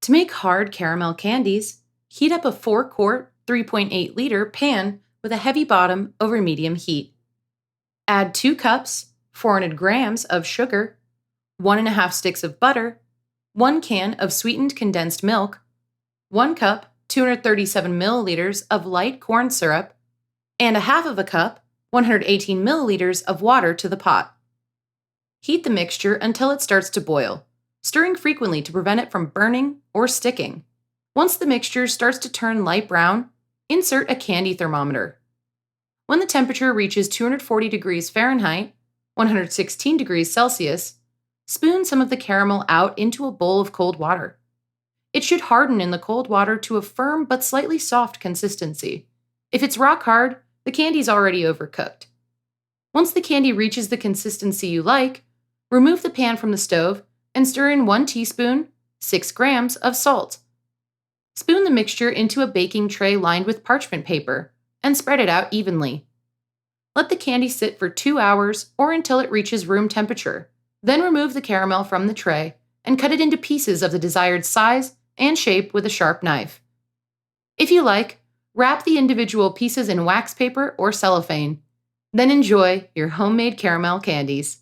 To make hard caramel candies, heat up a 4-quart, 3.8-liter pan with a heavy bottom over medium heat. Add 2 cups, 400 grams of sugar, 1.5 sticks of butter, 1 can of sweetened condensed milk, 1 cup, 237 milliliters of light corn syrup, and a half of a cup, 118 milliliters of water to the pot. Heat the mixture until it starts to boil, stirring frequently to prevent it from burning or sticking. Once the mixture starts to turn light brown, insert a candy thermometer. When the temperature reaches 240 degrees Fahrenheit, 116 degrees Celsius, spoon some of the caramel out into a bowl of cold water. It should harden in the cold water to a firm but slightly soft consistency. If it's rock hard, the candy's already overcooked. Once the candy reaches the consistency you like, remove the pan from the stove and stir in 1 teaspoon, 6 grams of salt. Spoon the mixture into a baking tray lined with parchment paper and spread it out evenly. Let the candy sit for 2 hours or until it reaches room temperature. Then remove the caramel from the tray and cut it into pieces of the desired size and shape with a sharp knife. If you like, wrap the individual pieces in wax paper or cellophane. Then enjoy your homemade caramel candies.